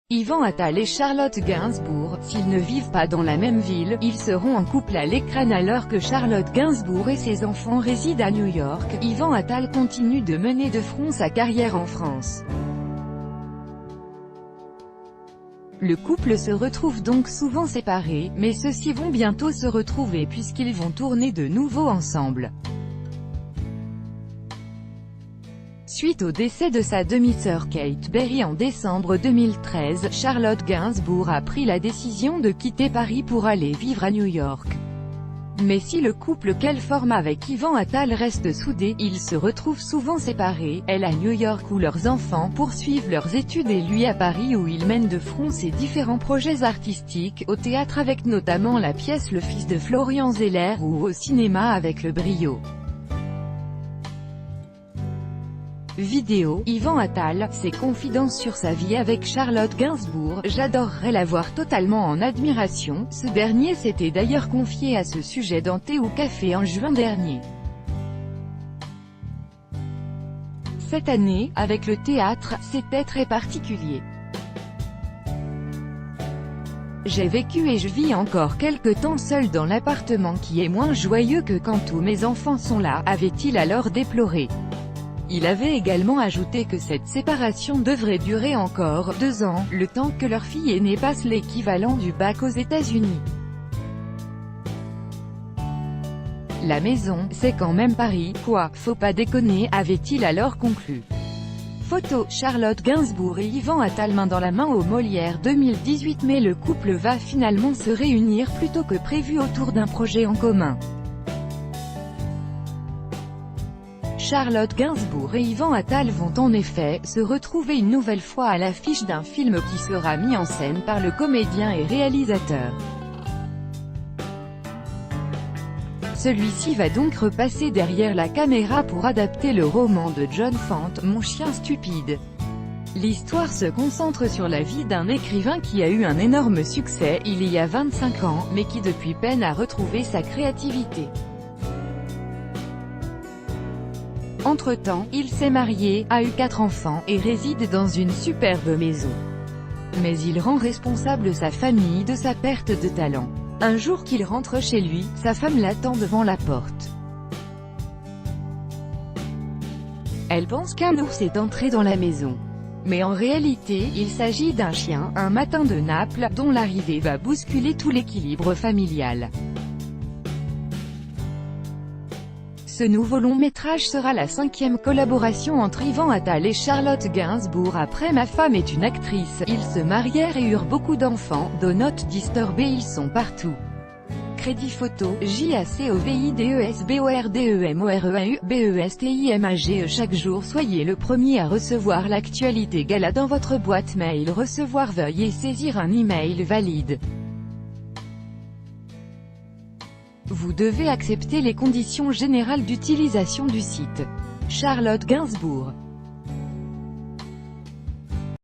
Yvan Attal et Charlotte Gainsbourg, s'ils ne vivent pas dans la même ville, ils seront en couple à l'écran alors que Charlotte Gainsbourg et ses enfants résident à New York. Yvan Attal continue de mener de front sa carrière en France. Le couple se retrouve donc souvent séparés, mais ceux-ci vont bientôt se retrouver puisqu'ils vont tourner de nouveau ensemble. Suite au décès de sa demi-sœur Kate Berry en décembre 2013, Charlotte Gainsbourg a pris la décision de quitter Paris pour aller vivre à New York. Mais si le couple qu'elle forme avec Yvan Attal reste soudé, ils se retrouvent souvent séparés, elle à New York où leurs enfants poursuivent leurs études et lui à Paris où il mène de front ses différents projets artistiques, au théâtre avec notamment la pièce Le Fils de Florian Zeller ou au cinéma avec Le Brio. Vidéo, Yvan Attal, ses confidences sur sa vie avec Charlotte Gainsbourg, j'adorerais la voir totalement en admiration, ce dernier s'était d'ailleurs confié à ce sujet dans Thé ou Café en juin dernier. Cette année, avec le théâtre, c'était très particulier. J'ai vécu et je vis encore quelque temps seul dans l'appartement qui est moins joyeux que quand tous mes enfants sont là, avait-il alors déploré. Il avait également ajouté que cette séparation devrait durer encore 2 ans, le temps que leur fille aînée passe l'équivalent du bac aux États-Unis. La maison, c'est quand même Paris, quoi, faut pas déconner, avait-il alors conclu. Photo, Charlotte Gainsbourg et Yvan Attal main dans la main au Molière 2018. Mais le couple va finalement se réunir plus tôt que prévu autour d'un projet en commun. Charlotte Gainsbourg et Yvan Attal vont en effet se retrouver une nouvelle fois à l'affiche d'un film qui sera mis en scène par le comédien et réalisateur. Celui-ci va donc repasser derrière la caméra pour adapter le roman de John Fante, Mon chien stupide. L'histoire se concentre sur la vie d'un écrivain qui a eu un énorme succès il y a 25 ans, mais qui depuis peine à retrouver sa créativité. Entre-temps, il s'est marié, a eu 4 enfants, et réside dans une superbe maison. Mais il rend responsable sa famille de sa perte de talent. Un jour qu'il rentre chez lui, sa femme l'attend devant la porte. Elle pense qu'un ours est entré dans la maison. Mais en réalité, il s'agit d'un chien, un matin de Naples, dont l'arrivée va bousculer tout l'équilibre familial. Ce nouveau long-métrage sera la 5e collaboration entre Yvan Attal et Charlotte Gainsbourg après Ma femme est une actrice. Ils se marièrent et eurent beaucoup d'enfants. Do not disturb et ils sont partout. Crédit photo, JACOVIDESBORDEMOREAU-BESTIMAGE. Chaque jour soyez le premier à recevoir l'actualité gala dans votre boîte mail. Recevoir, veuillez saisir un email valide. Vous devez accepter les conditions générales d'utilisation du site. Charlotte Gainsbourg.